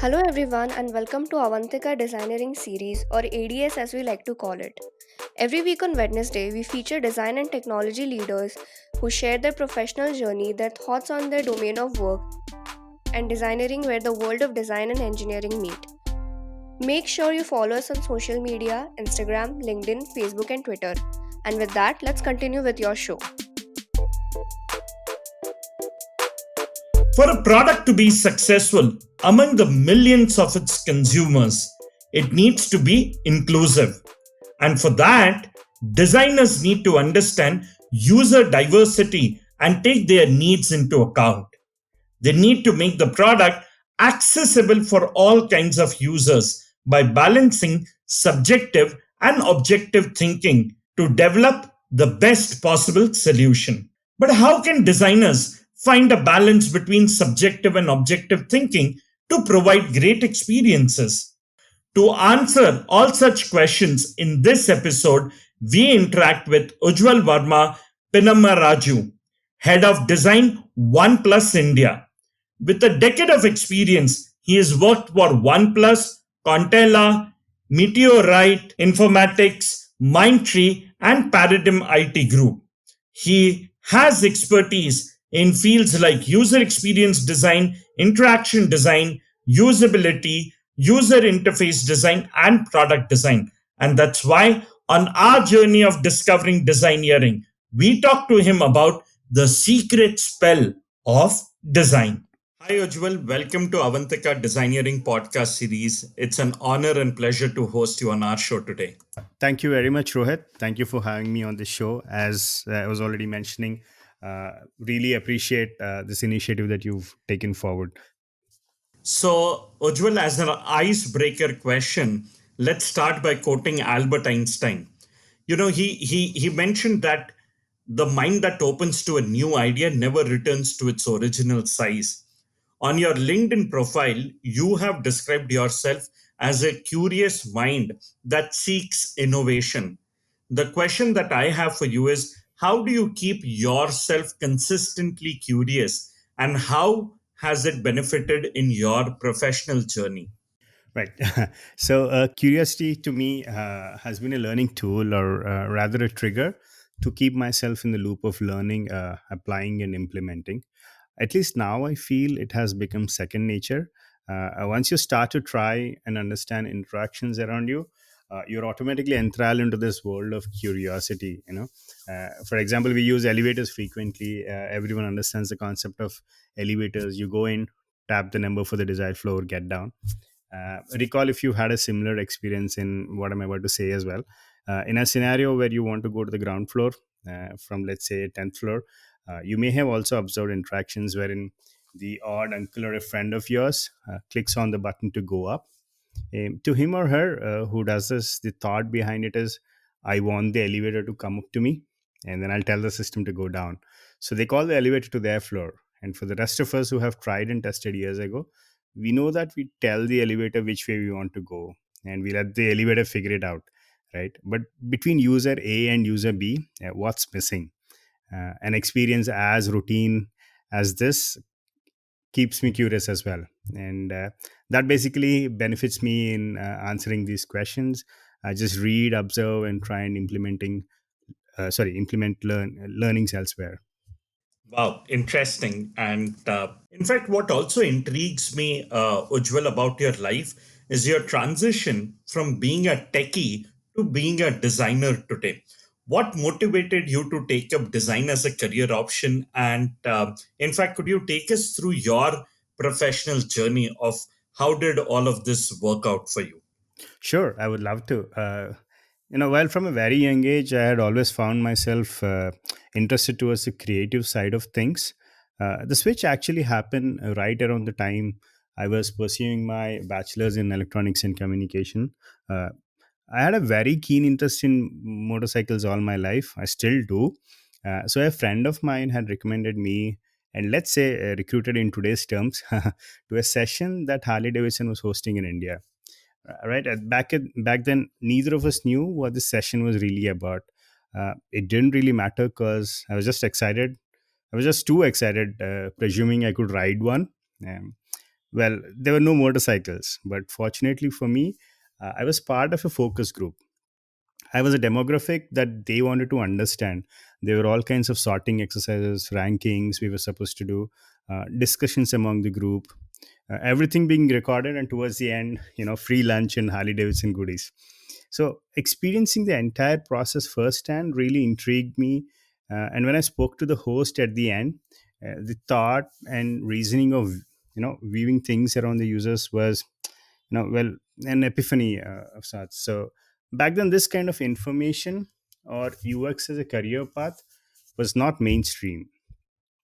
Hello everyone and welcome to Avantika Designeering series or ADS as we like to call it. Every week on Wednesday, we feature design and technology leaders who share their professional journey, their thoughts on their domain of work, and designeering where the world of design and engineering meet. Make sure you follow us on social media, Instagram, LinkedIn, Facebook, and Twitter. And with that, let's continue with your show. For a product to be successful among the millions of its consumers, it needs to be inclusive. And for that, designers need to understand user diversity and take their needs into account. They need to make the product accessible for all kinds of users by balancing subjective and objective thinking to develop the best possible solution. But how can designers find a balance between subjective and objective thinking to provide great experiences? To answer all such questions in this episode, we interact with Ujjwal Varma Pinammaraju, Head of Design OnePlus India. With a decade of experience, he has worked for OnePlus, Contella, Meteorite Informatics, Mindtree, and Paradigm IT Group. He has expertise in fields like user experience design, interaction design, usability, user interface design, and product design. And that's why, on our journey of discovering designeering, we talk to him about the secret spell of design. Hi, Ujjwal. Welcome to Avantika Designeering podcast series. It's an honor and pleasure to host you on our show today. Thank you very much, Rohit. Thank you for having me on the show. As I was already mentioning, really appreciate this initiative that you've taken forward. So, Ujjwal, as an icebreaker question, let's start by quoting Albert Einstein. He mentioned that the mind that opens to a new idea never returns to its original size. On your LinkedIn profile, you have described yourself as a curious mind that seeks innovation. The question that I have for you is, how do you keep yourself consistently curious, and how has it benefited in your professional journey? Right. So, curiosity to me has been a learning tool, or rather a trigger to keep myself in the loop of learning, applying, and implementing. At least now, I feel it has become second nature. Once you start to try and understand interactions around you, you're automatically enthralled into this world of curiosity. For example, we use elevators frequently. Everyone understands the concept of elevators. You go in, tap the number for the desired floor, get down. Recall if you had a similar experience in what I'm about to say as well. In a scenario where you want to go to the ground floor from, let's say, 10th floor, you may have also observed interactions wherein the odd uncle or a friend of yours clicks on the button to go up. To him or her who does this, the thought behind it is, I want the elevator to come up to me, and then I'll tell the system to go down. So they call the elevator to their floor. And for the rest of us who have tried and tested years ago, we know that we tell the elevator which way we want to go, and we let the elevator figure it out, right? But between user A and user B, what's missing? An experience as routine as this keeps me curious as well, and that basically benefits me in answering these questions. I just read, observe, and try and implement learnings elsewhere. Wow, interesting. And in fact, what also intrigues me, Ujjwal, about your life is your transition from being a techie to being a designer today. What motivated you to take up design as a career option? And in fact, could you take us through your professional journey of how did all of this work out for you? Sure, I would love to. Well, from a very young age, I had always found myself interested towards the creative side of things. The switch actually happened right around the time I was pursuing my bachelor's in electronics and communication. Uh, I had a very keen interest in motorcycles all my life. I still do. So a friend of mine had recommended me, and let's say recruited in today's terms, to a session that Harley Davidson was hosting in India. Right back then, neither of us knew what this session was really about. It didn't really matter because I was just excited. I was just too excited, presuming I could ride one. Um, Well, there were no motorcycles, but fortunately for me, I was part of a focus group. I was a demographic that they wanted to understand. There were all kinds of sorting exercises, rankings we were supposed to do, discussions among the group, everything being recorded, and towards the end, free lunch and Harley Davidson goodies. So, experiencing the entire process firsthand really intrigued me. And when I spoke to the host at the end, the thought and reasoning of viewing things around the users was well, an epiphany of sorts. So back then, this kind of information or UX as a career path was not mainstream.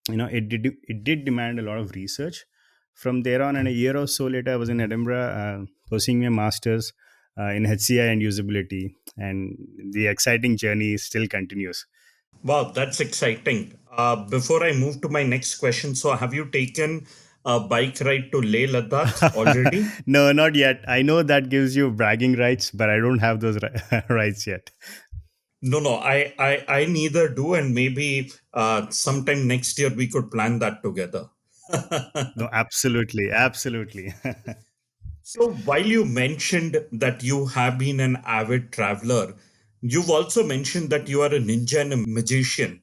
It did demand a lot of research. From there on, and a year or so later, I was in Edinburgh pursuing my masters in HCI and usability, and the exciting journey still continues. Wow, that's exciting. Before I move to my next question, so have you taken a bike ride to Leh Ladakh already? No, not yet. I know that gives you bragging rights, but I don't have those rights yet. No, no, I neither do, and maybe sometime next year we could plan that together. No, absolutely, absolutely. So, while you mentioned that you have been an avid traveler, you've also mentioned that you are a ninja and a magician.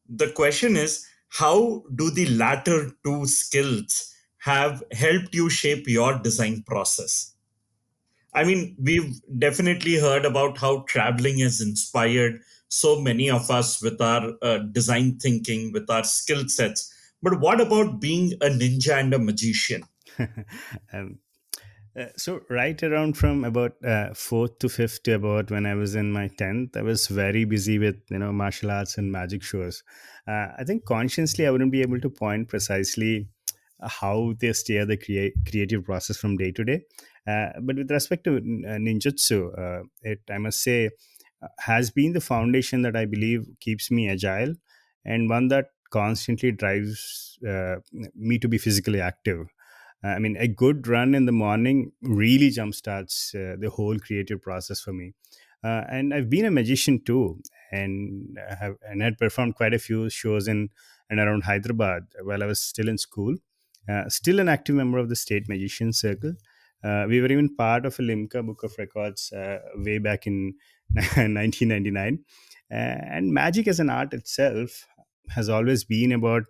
The question is, how do the latter two skills have helped you shape your design process? I mean, we've definitely heard about how traveling has inspired so many of us with our design thinking, with our skill sets. But what about being a ninja and a magician? um, so right around from about fourth to fifth to about when I was in my 10th, I was very busy with martial arts and magic shows. I think consciously I wouldn't be able to point precisely how they steer the creative process from day to day. But with respect to ninjutsu, it I must say has been the foundation that I believe keeps me agile, and one that constantly drives me to be physically active. I mean, a good run in the morning really jumpstarts the whole creative process for me. And I've been a magician too, and had performed quite a few shows in and around Hyderabad while I was still in school. Still an active member of the state magician circle. We were even part of a Limca Book of Records way back in 1999. And magic as an art itself has always been about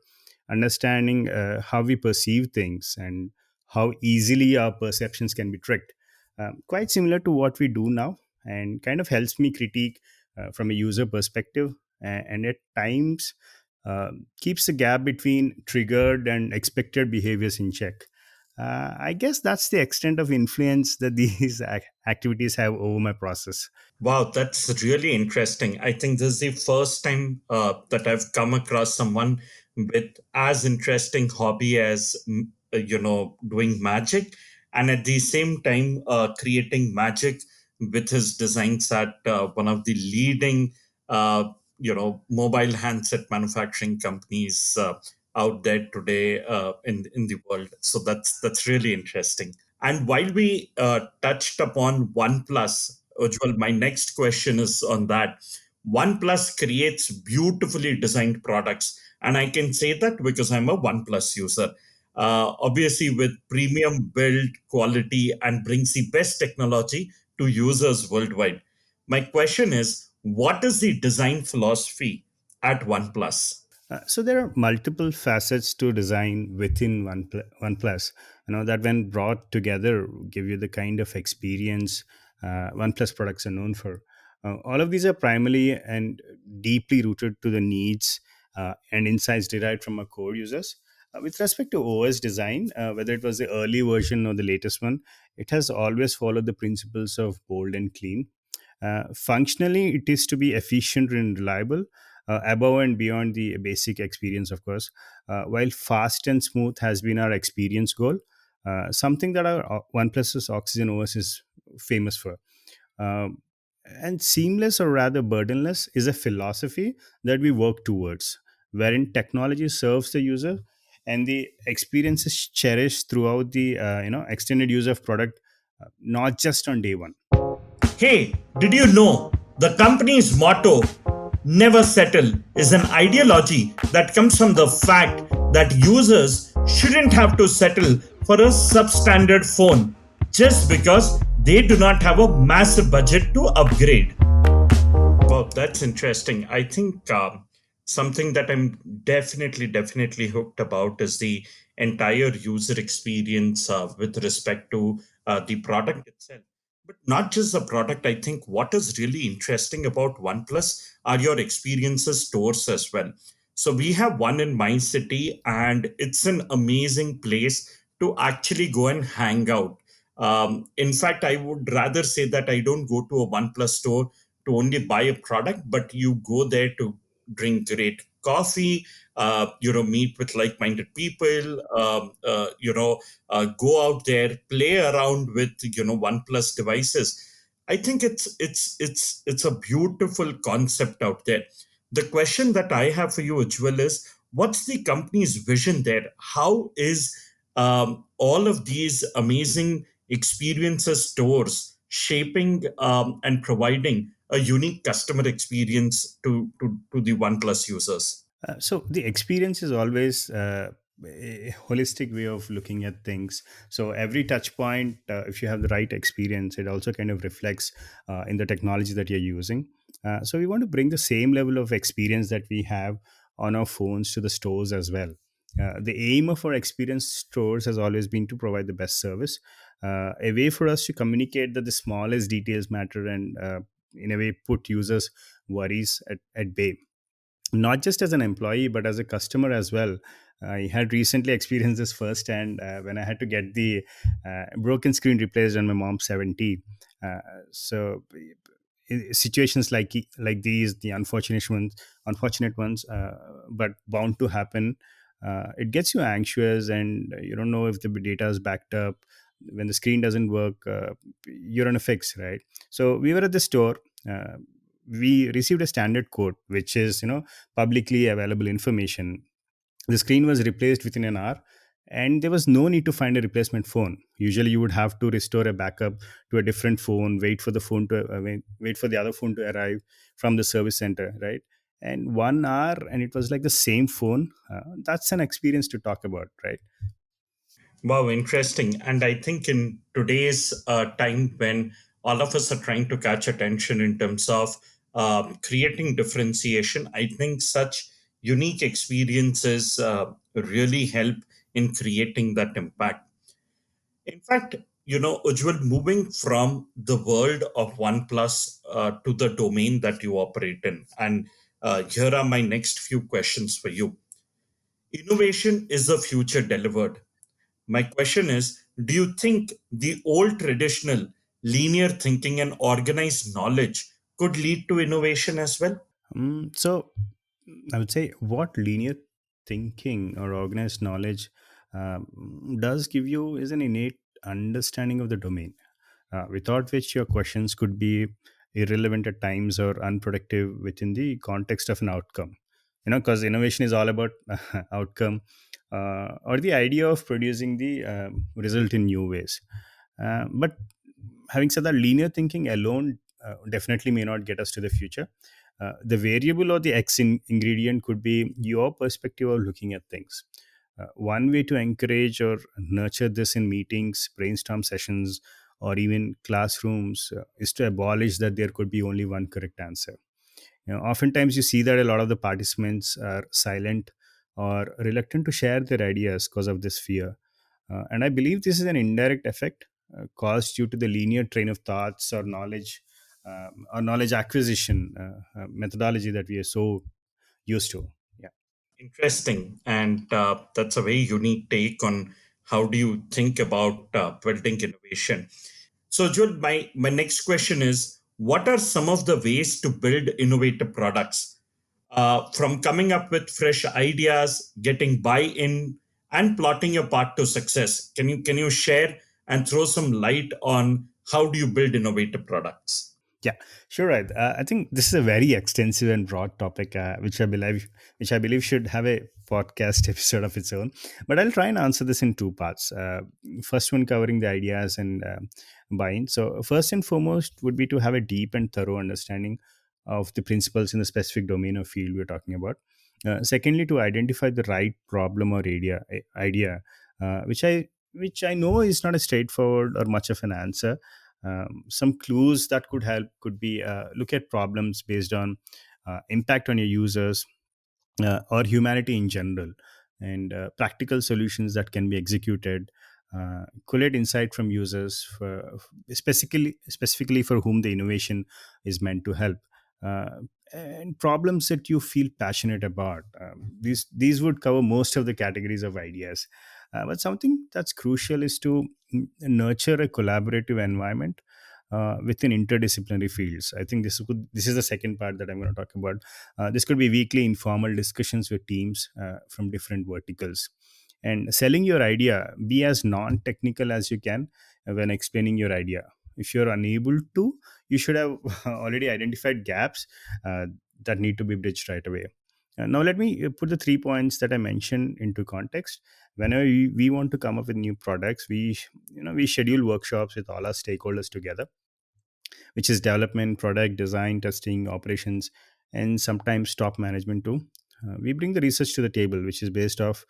understanding how we perceive things and how easily our perceptions can be tricked. Quite similar to what we do now, and kind of helps me critique from a user perspective, and at times keeps the gap between triggered and expected behaviors in check. I guess that's the extent of influence that these activities have over my process. Wow, that's really interesting. I think this is the first time that I've come across someone with as interesting hobby as doing magic, and at the same time creating magic with his designs at one of the leading mobile handset manufacturing companies out there today in the world. So that's really interesting. And while we touched upon OnePlus, Ujjwal, my next question is on that. OnePlus creates beautifully designed products, and I can say that because I'm a OnePlus user. Obviously, with premium build quality and brings the best technology to users worldwide. My question is, what is the design philosophy at OnePlus? So there are multiple facets to design within OnePlus. That when brought together, give you the kind of experience OnePlus products are known for. All of these are primarily and deeply rooted to the needs and insights derived from our core users. With respect to OS design, whether it was the early version or the latest one, it has always followed the principles of bold and clean. Functionally, it is to be efficient and reliable, above and beyond the basic experience, of course. While fast and smooth has been our experience goal, something that our OnePlus's Oxygen OS is famous for. Um, and seamless or rather burdenless is a philosophy that we work towards, wherein technology serves the user and the experience is cherished throughout the extended use of product, not just on day one. Hey, did you know the company's motto, never settle, is an ideology that comes from the fact that users shouldn't have to settle for a substandard phone just because they do not have a massive budget to upgrade. Wow, that's interesting. I think something that I'm definitely hooked about is the entire user experience with respect to the product itself. But not just the product. I think what is really interesting about OnePlus are your experiences stores as well. So we have one in my city, and it's an amazing place to actually go and hang out. In fact, I would rather say that I don't go to a OnePlus store to only buy a product, but you go there to drink great coffee, meet with like-minded people, go out there, play around with OnePlus devices. I think it's a beautiful concept out there. The question that I have for you, Ujjwal, is what's the company's vision there? How is all of these amazing experiences stores shaping and providing a unique customer experience to the OnePlus users? So the experience is always a holistic way of looking at things. So every touch point, if you have the right experience, it also kind of reflects in the technology that you're using. So we want to bring the same level of experience that we have on our phones to the stores as well. The aim of our experience stores has always been to provide the best service, a way for us to communicate that the smallest details matter, and in a way put users' worries at bay, not just as an employee but as a customer as well. I had recently experienced this firsthand when I had to get the broken screen replaced on my mom's 70. uh, so situations like these, the unfortunate ones, but bound to happen. It gets you anxious, and you don't know if the data is backed up. When the screen doesn't work, you're on a fix, right? So we were at the store. uh, we received a standard code, which is, publicly available information. The screen was replaced within an hour, and there was no need to find a replacement phone. Usually you would have to restore a backup to a different phone, wait for the phone to wait for the other phone to arrive from the service center, right? And 1 hour, and it was like the same phone. That's an experience to talk about, right? Wow, interesting. And I think in today's time when all of us are trying to catch attention in terms of creating differentiation, I think such unique experiences really help in creating that impact. In fact, Ujjwal, moving from the world of OnePlus to the domain that you operate in, and here are my next few questions for you. Innovation is the future delivered. My question is, do you think the old traditional linear thinking and organized knowledge could lead to innovation as well? So I would say what linear thinking or organized knowledge does give you is an innate understanding of the domain, without which your questions could be irrelevant at times or unproductive within the context of an outcome. Because innovation is all about outcome, or the idea of producing the result in new ways. But having said that, linear thinking alone definitely may not get us to the future. The variable or the ingredient could be your perspective of looking at things. One way to encourage or nurture this in meetings, brainstorm sessions, or even classrooms is to abolish that there could be only one correct answer. Oftentimes you see that a lot of the participants are silent or reluctant to share their ideas because of this fear. And I believe this is an indirect effect caused due to the linear train of thoughts or knowledge acquisition methodology that we are so used to. Yeah. Interesting. And that's a very unique take on how do you think about building innovation. So, Joel, my next question is, what are some of the ways to build innovative products? From coming up with fresh ideas, getting buy-in, and plotting your path to success. Can you share and throw some light on how do you build innovative products? Yeah, sure. Right. I think this is a very extensive and broad topic, which I believe should have a podcast episode of its own. But I'll try and answer this in two parts. First one covering the ideas and buy-in. So first and foremost would be to have a deep and thorough understanding of the principles in the specific domain or field we're talking about. Secondly, to identify the right problem or idea, which I which I know is not a straightforward or much of an answer. Some clues that could help could be look at problems based on impact on your users or humanity in general, and practical solutions that can be executed. Collect insight from users for specifically for whom the innovation is meant to help, uh, and problems that you feel passionate about. These would cover most of the categories of ideas. But something that's crucial is to nurture a collaborative environment within interdisciplinary fields. I think this is the second part that I'm going to talk about. This could be weekly informal discussions with teams from different verticals. And selling your idea, be as non technical as you can when explaining your idea. If you're unable to, you should have already identified gaps uh, that need to be bridged right away. Now, let me put the 3 points that I mentioned into context. Whenever we want to come up with new products, we schedule workshops with all our stakeholders together, which is development, product design, testing, operations, and sometimes top management too. We bring the research to the table, which is based of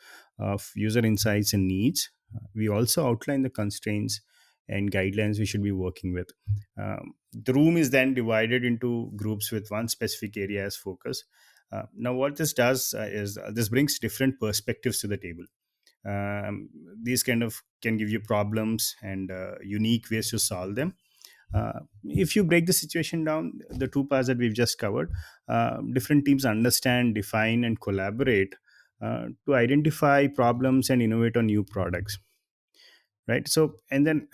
user insights and needs. We also outline the constraints and guidelines we should be working with. The room is then divided into groups with one specific area as focus. Now, what this does is this brings different perspectives to the table. um, these kind of can give you problems and unique ways to solve them. If you break the situation down, the two parts that we've just covered, different teams understand, define, and collaborate to identify problems and innovate on new products, right? So, and then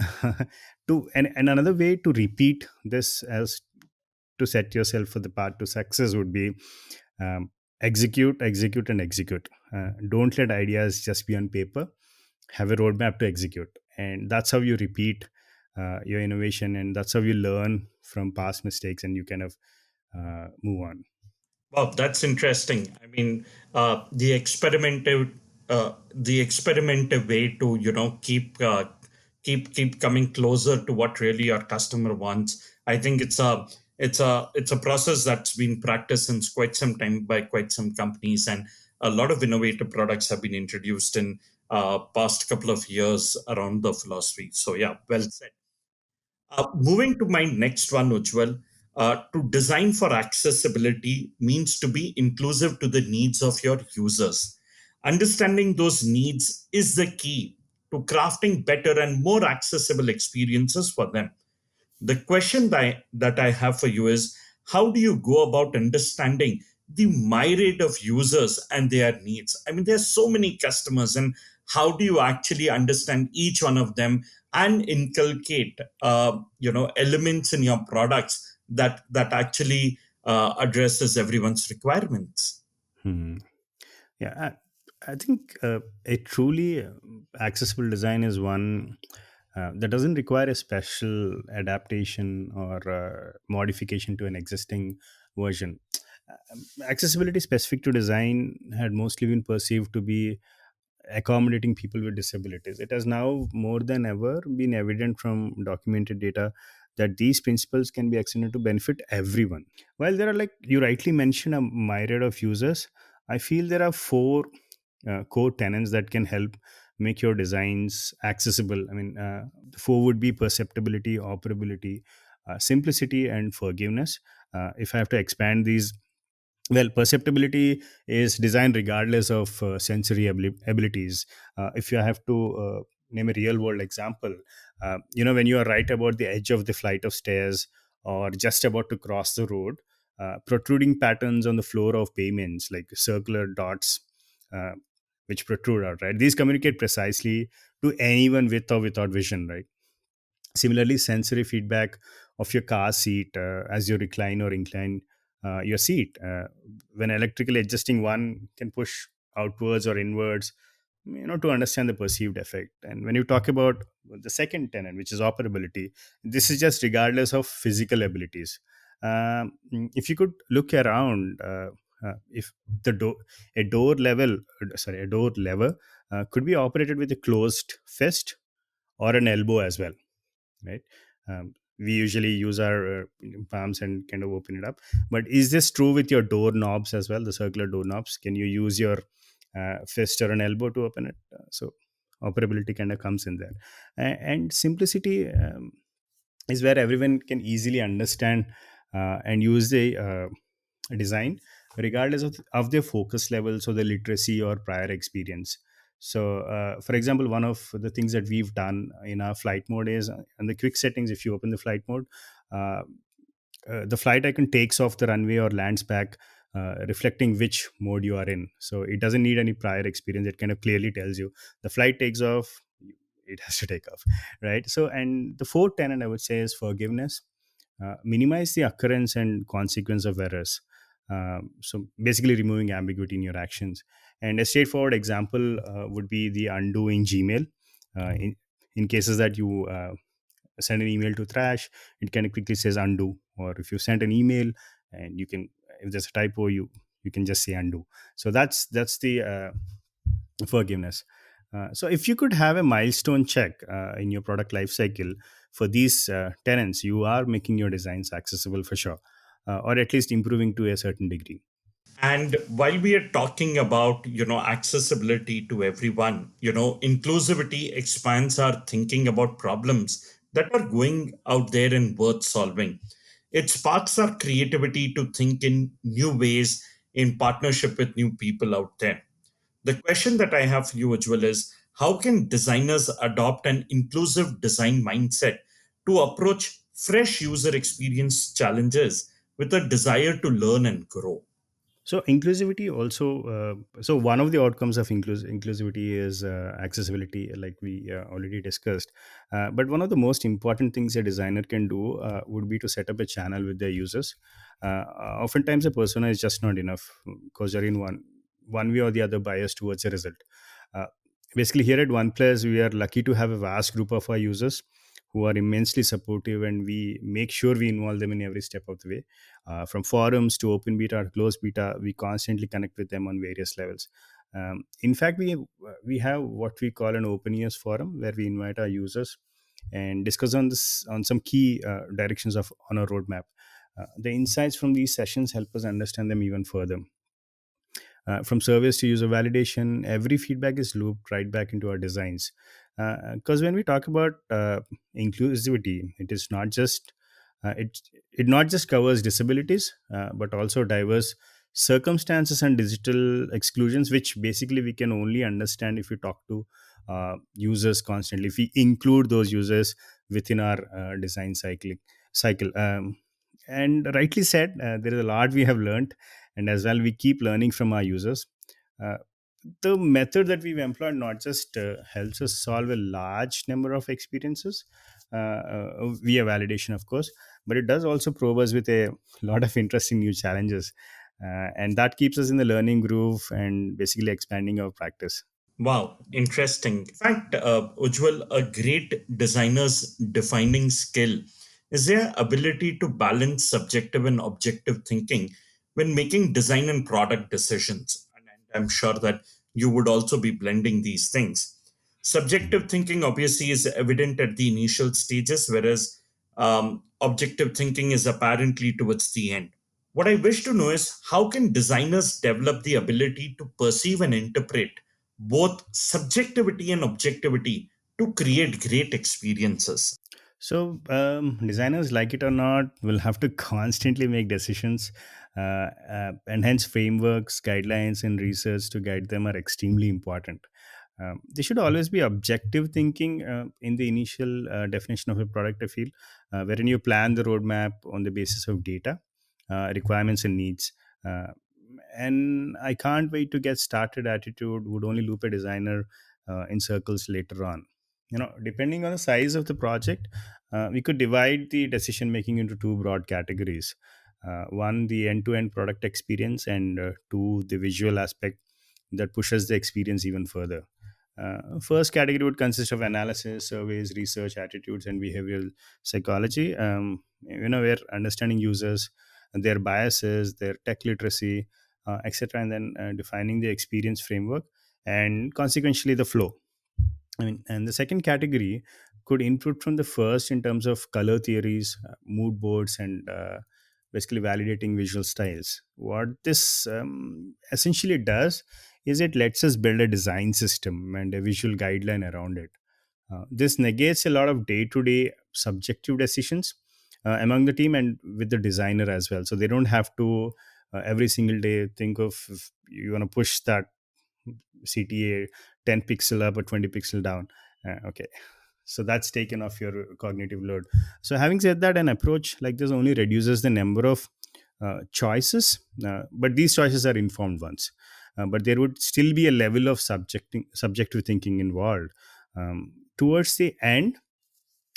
and another way to repeat this as to set yourself for the path to success would be execute, execute, and execute. Don't let ideas just be on paper. Have a roadmap to execute, and that's how you repeat your innovation, and that's how you learn from past mistakes, and you kind of move on. Wow, that's interesting. I mean, the experimental way to keep coming closer to what really your customer wants. I think it's a process that's been practiced since quite some time by quite some companies, and a lot of innovative products have been introduced in past couple of years around the philosophy. So yeah, well said. Moving to my next one, Ujjwal, to design for accessibility means to be inclusive to the needs of your users. Understanding those needs is the key to crafting better and more accessible experiences for them. The question that I have for you is, how do you go about understanding the myriad of users and their needs? I mean, there's so many customers, and how do you actually understand each one of them and inculcate elements in your products that actually addresses everyone's requirements? Hmm. Yeah, I think a truly accessible design is one that doesn't require a special adaptation or modification to an existing version. Accessibility specific to design had mostly been perceived to be accommodating people with disabilities. It has now more than ever been evident from documented data that these principles can be extended to benefit everyone. While there are, like you rightly mentioned, a myriad of users, I feel there are four core tenets that can help make your designs accessible. I mean, the four would be perceptibility, operability, simplicity, and forgiveness. If I have to expand these, well, perceptibility is designed regardless of sensory abilities. If you have to name a real world example, when you are right about the edge of the flight of stairs or just about to cross the road, protruding patterns on the floor of pavements like circular dots uh, which protrude out, right? These communicate precisely to anyone with or without vision, right? Similarly, sensory feedback of your car seat as you recline or incline your seat. When electrically adjusting, one can push outwards or inwards, to understand the perceived effect. And when you talk about the second tenet, which is operability, this is just regardless of physical abilities. If you could look around, if the door, a door lever could be operated with a closed fist or an elbow as well, right? We usually use our palms and kind of open it up. But is this true with your door knobs as well? The circular door knobs, can you use your fist or an elbow to open it? So operability kind of comes in there. And simplicity is where everyone can easily understand and use the design, regardless of their focus levels or the literacy or prior experience. So for example, one of the things that we've done in our flight mode is in the quick settings. If you open the flight mode, uh, the flight icon takes off the runway or lands back, reflecting which mode you are in. So it doesn't need any prior experience. It kind of clearly tells you the flight takes off, it has to take off, right? So, and the fourth tenet I would say is forgiveness. Minimize the occurrence and consequence of errors. So basically, removing ambiguity in your actions. And a straightforward example would be the undo in Gmail. In cases that you send an email to trash, it kind of quickly says undo. Or if you send an email and you can, if there's a typo, you can just say undo. So that's the forgiveness. So if you could have a milestone check in your product life cycle for these tenants, you are making your designs accessible for sure, or at least improving to a certain degree. And while we are talking about, accessibility to everyone, inclusivity expands our thinking about problems that are going out there and worth solving. It sparks our creativity to think in new ways in partnership with new people out there. The question that I have for you, Ujjwal, is how can designers adopt an inclusive design mindset to approach fresh user experience challenges with a desire to learn and grow? So inclusivity also, so one of the outcomes of inclusivity is accessibility, like we already discussed. But one of the most important things a designer can do would be to set up a channel with their users. Oftentimes a persona is just not enough, because they're in one way or the other biased towards a result. uh, Basically, here at OnePlus, we are lucky to have a vast group of our users who are immensely supportive, and we make sure we involve them in every step of the way. From forums to open beta or closed beta, we constantly connect with them on various levels. In fact, we have what we call an open ears forum, where we invite our users and discuss on some key directions of on our roadmap. The insights from these sessions help us understand them even further. From service to user validation, every feedback is looped right back into our designs. Because when we talk about inclusivity, it is not just it not just covers disabilities, but also diverse circumstances and digital exclusions, which basically we can only understand if we talk to users constantly. If we include those users within our design cycle. And rightly said, there is a lot we have learned, and as well we keep learning from our users. uh, the method that we've employed not just helps us solve a large number of experiences via validation, of course, but it does also probe us with a lot of interesting new challenges, and that keeps us in the learning groove and basically expanding our practice. Wow, interesting. In fact, Ujjwal, a great designer's defining skill is their ability to balance subjective and objective thinking when making design and product decisions. And I'm sure that you would also be blending these things. Subjective thinking obviously is evident at the initial stages, whereas objective thinking is apparently towards the end. What I wish to know is how can designers develop the ability to perceive and interpret both subjectivity and objectivity to create great experiences? So, designers, like it or not, will have to constantly make decisions, and hence frameworks, guidelines, and research to guide them are extremely important. They should always be objective thinking in the initial definition of a product, I feel, wherein you plan the roadmap on the basis of data, requirements, and needs. Uh, and I can't wait to get started attitude would only loop a designer in circles later on. Depending on the size of the project, we could divide the decision making into two broad categories. One, the end to end product experience, and two, the visual aspect that pushes the experience even further. First category would consist of analysis, surveys, research, attitudes, and behavioral psychology. Where understanding users, their biases, their tech literacy, etc., and then defining the experience framework, and consequentially the flow. And the second category could input from the first in terms of color theories, mood boards, and basically validating visual styles. What this essentially does is it lets us build a design system and a visual guideline around it. This negates a lot of day-to-day subjective decisions among the team and with the designer as well. So they don't have to every single day think of if you want to push that CTA 10 pixel up or 20 pixel down. Okay, so that's taken off your cognitive load. So having said that, an approach like this only reduces the number of choices, but these choices are informed ones. But there would still be a level of subjective thinking involved. Towards the end,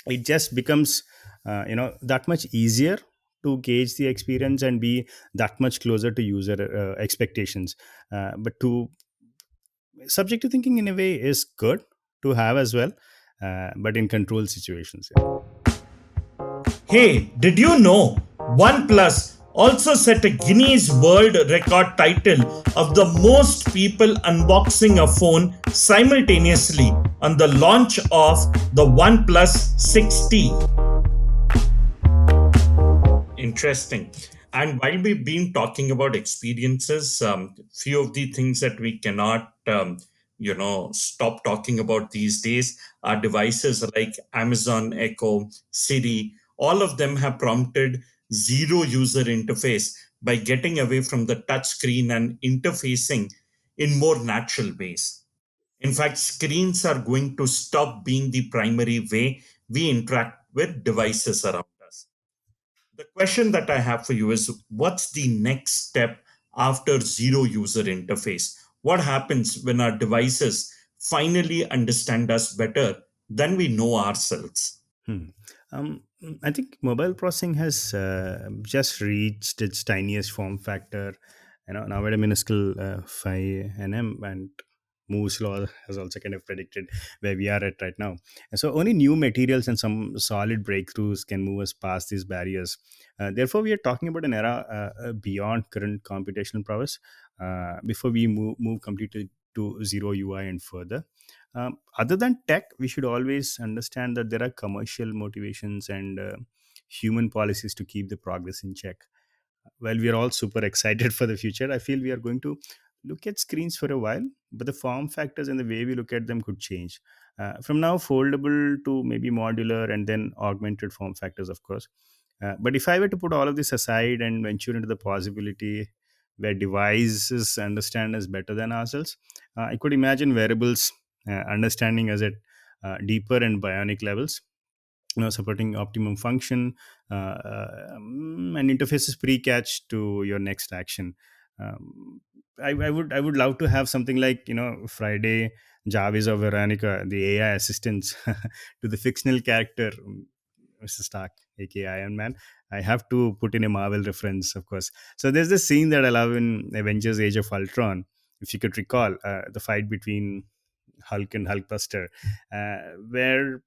it just becomes that much easier to gauge the experience and be that much closer to user expectations. But to subjective thinking in a way is good to have as well, but in controlled situations. Yeah. Hey, did you know OnePlus also set a Guinness World Record title of the most people unboxing a phone simultaneously on the launch of the OnePlus 6T? Interesting. And while we've been talking about experiences, few of the things that we cannot, stop talking about these days are devices like Amazon Echo, Siri. All of them have prompted zero user interface by getting away from the touch screen and interfacing in more natural ways. In fact, screens are going to stop being the primary way we interact with devices around us. The question that I have for you is, what's the next step after zero user interface? What happens when our devices finally understand us better than we know ourselves? Hmm. I think mobile processing has just reached its tiniest form factor. Now at a minuscule 5 nm, and Moore's law has also kind of predicted where we are at right now. And so only new materials and some solid breakthroughs can move us past these barriers. Therefore, we are talking about an era beyond current computational prowess. Before we move completely to zero UI and further. Other than tech, we should always understand that there are commercial motivations and human policies to keep the progress in check. While we are all super excited for the future, I feel we are going to look at screens for a while, but the form factors and the way we look at them could change. From now, foldable to maybe modular and then augmented form factors, of course. But if I were to put all of this aside and venture into the possibility where devices understand us better than ourselves, I could imagine wearables understanding us at deeper and bionic levels, supporting optimum function and interfaces pre-catch to your next action. I would love to have something like Friday, Jarvis, or Veronica, the AI assistants, to the fictional character, Mr. Stark, aka Iron Man. I have to put in a Marvel reference, of course. So there's this scene that I love in Avengers: Age of Ultron. If you could recall the fight between Hulk and Hulkbuster, where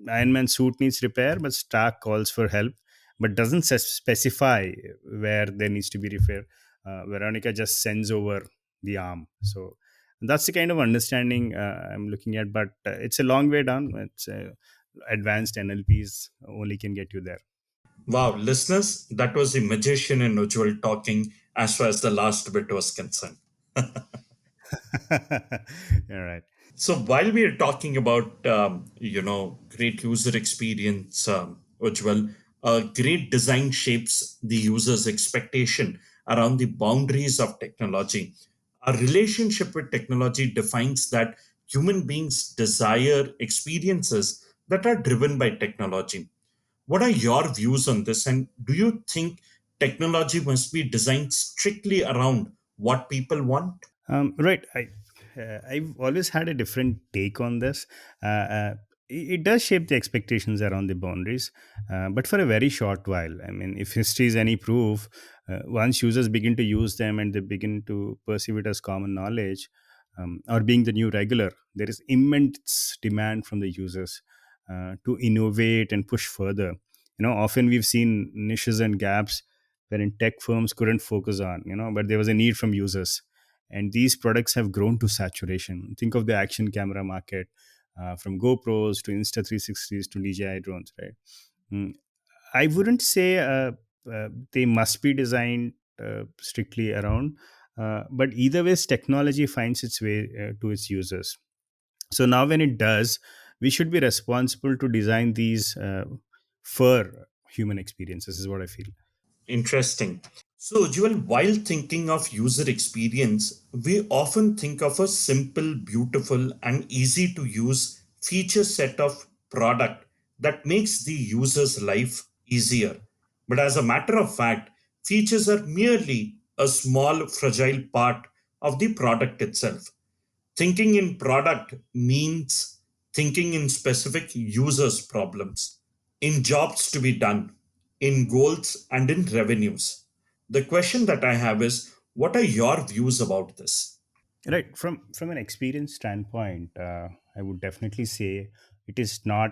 Iron Man's suit needs repair, but Stark calls for help, but doesn't specify where there needs to be repair. Veronica just sends over the arm. So that's the kind of understanding I'm looking at, but it's a long way down. It's advanced NLPs only can get you there. Wow, listeners, that was the magician in Ujjwal talking as far as the last bit was concerned. All right. So while we are talking about great user experience, Ujjwal, great design shapes the user's expectation around the boundaries of technology. Our relationship with technology defines that human beings desire experiences that are driven by technology. What are your views on this? And do you think technology must be designed strictly around what people want? Right. I've always had a different take on this. It does shape the expectations around the boundaries, but for a very short while. I mean, if history is any proof, once users begin to use them and they begin to perceive it as common knowledge, or being the new regular, there is immense demand from the users to innovate and push further. Often we've seen niches and gaps wherein tech firms couldn't focus on, but there was a need from users, and these products have grown to saturation. Think of the action camera market, from GoPros to Insta 360s to DJI drones, right? Mm, I wouldn't say they must be designed strictly around. But either ways, technology finds its way to its users. So now when it does, we should be responsible to design these for human experiences, is what I feel. Interesting. So, Jewel, while thinking of user experience, we often think of a simple, beautiful, and easy to use feature set of product that makes the user's life easier. But as a matter of fact, features are merely a small, fragile part of the product itself. Thinking in product means thinking in specific users' problems, in jobs to be done, in goals, and in revenues. The question that I have is, what are your views about this? Right, from an experience standpoint, I would definitely say it is not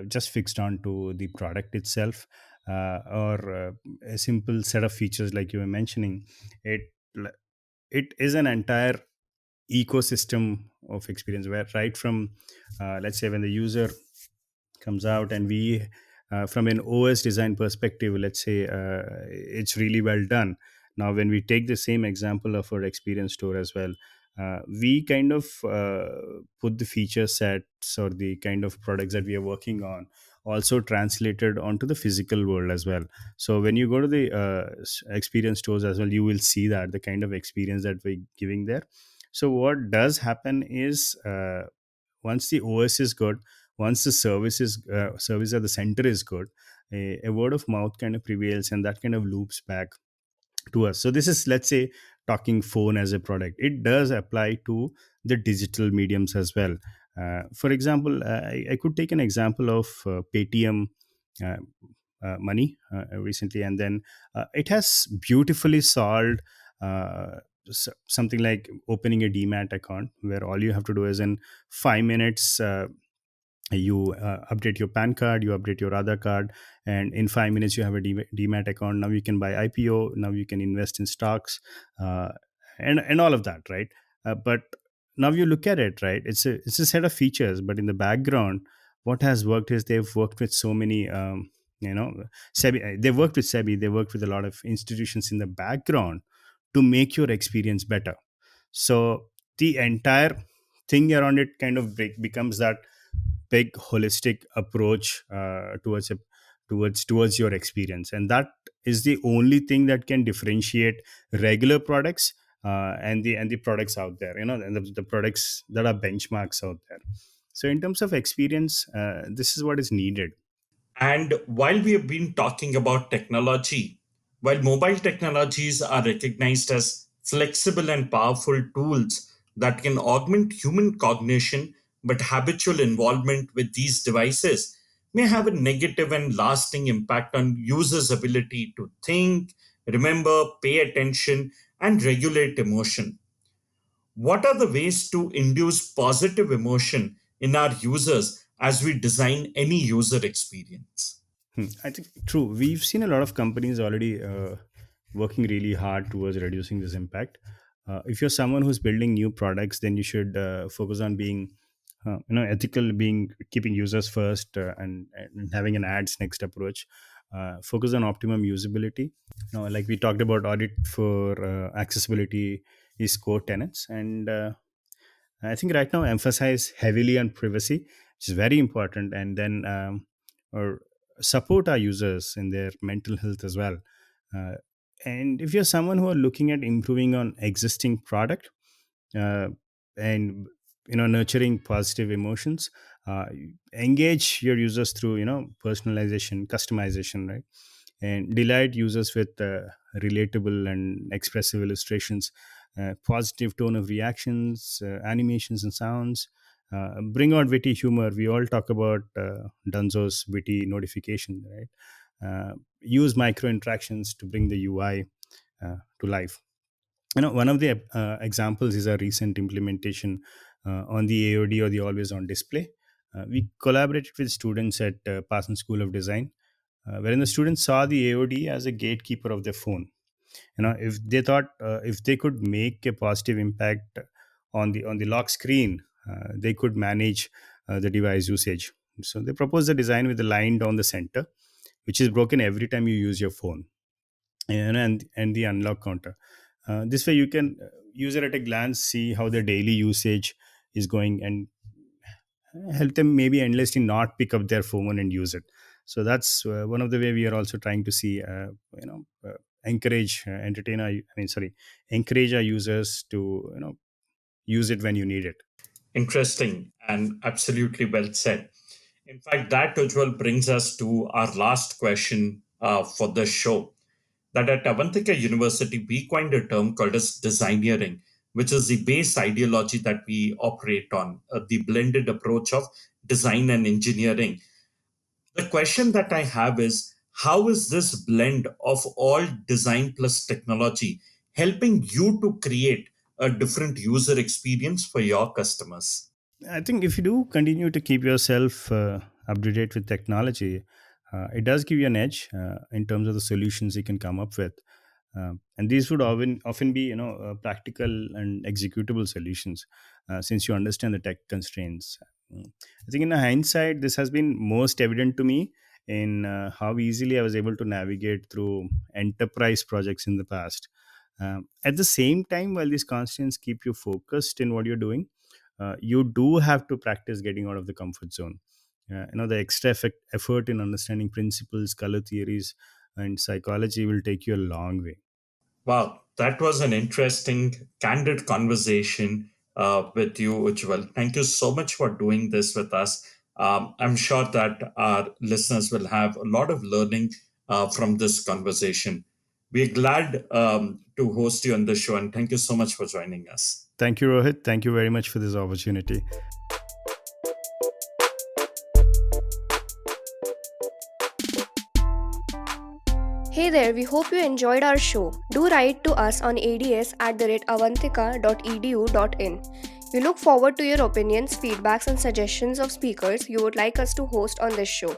just fixed on to the product itself, or a simple set of features like you were mentioning. It it is an entire ecosystem of experience, where right from let's say when the user comes out, and we from an OS design perspective, let's say it's really well done. Now when we take the same example of our experience store as well, we kind of put the feature sets or the kind of products that we are working on also translated onto the physical world as well. So when you go to the experience stores as well, you will see that the kind of experience that we're giving there. So what does happen is, once the OS is good, once the service at the center is good, a word of mouth kind of prevails, and that kind of loops back to us. So this is, let's say, talking phone as a product. It does apply to the digital mediums as well. For example, I could take an example of Paytm uh, money recently, and then it has beautifully solved something like opening a demat account, where all you have to do is in 5 minutes, you update your PAN card, you update your Aadhaar card, and in 5 minutes you have a demat account. Now you can buy IPO, now you can invest in stocks, uh, and all of that, right? But now you look at it, right? It's a set of features, but in the background, what has worked is they've worked with so many. You know, they worked with SEBI, they worked with a lot of institutions in the background to make your experience better. So the entire thing around it kind of becomes that big holistic approach towards your experience, and that is the only thing that can differentiate regular products and the products out there, and the products that are benchmarks out there. So in terms of experience, this is what is needed. And while we have been talking about technology, while mobile technologies are recognized as flexible and powerful tools that can augment human cognition, but habitual involvement with these devices may have a negative and lasting impact on users' ability to think, remember, pay attention, and regulate emotion. What are the ways to induce positive emotion in our users as we design any user experience? I think true. We've seen a lot of companies already working really hard towards reducing this impact. If you're someone who's building new products, then you should focus on being, ethical, being keeping users first, and having an ads next approach. Focus on optimum usability. Like we talked about, audit for accessibility is core tenets, and I think right now emphasize heavily on privacy, which is very important, and then or support our users in their mental health as well. Uh, and if you're someone who are looking at improving on existing product, uh, and nurturing positive emotions, uh, engage your users through personalization, customization, right? And delight users with relatable and expressive illustrations, positive tone of reactions, animations and sounds. Bring out witty humor. We all talk about Dunzo's witty notification, right? Use micro interactions to bring the UI to life. One of the examples is our recent implementation on the AOD, or the always on display. We collaborated with students at Parsons School of Design, wherein the students saw the AOD as a gatekeeper of their phone. If they thought, if they could make a positive impact on the lock screen, they could manage the device usage. So they proposed a design with a line down the center, which is broken every time you use your phone, and the unlock counter. This way, you can use it at a glance, see how their daily usage is going, and help them maybe endlessly not pick up their phone and use it. So that's one of the way we are also trying to see, encourage, entertain our, I mean, sorry, encourage our users to use it when you need it. Interesting and absolutely well said. In fact, that Ujjwal brings us to our last question for the show. That at Avantika University, we coined a term called as designeering, which is the base ideology that we operate on, the blended approach of design and engineering. The question that I have is, how is this blend of all design plus technology helping you to create a different user experience for your customers? I think if you do continue to keep yourself up to date with technology, it does give you an edge in terms of the solutions you can come up with. And these would often be, practical and executable solutions, since you understand the tech constraints. I think in hindsight, this has been most evident to me in how easily I was able to navigate through enterprise projects in the past. At the same time, while these constraints keep you focused in what you're doing, you do have to practice getting out of the comfort zone. The extra effort in understanding principles, color theories, and psychology will take you a long way. Wow, that was an interesting, candid conversation with you, Ujjwal. Thank you so much for doing this with us. I'm sure that our listeners will have a lot of learning from this conversation. We're glad to host you on the show, and thank you so much for joining us. Thank you, Rohit. Thank you very much for this opportunity. Hey there, we hope you enjoyed our show. Do write to us on ads@avantika.edu.in. We look forward to your opinions, feedbacks, and suggestions of speakers you would like us to host on this show.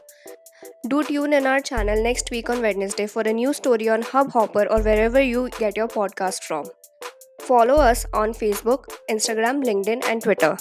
Do tune in our channel next week on Wednesday for a new story on Hubhopper or wherever you get your podcast from. Follow us on Facebook, Instagram, LinkedIn, and Twitter.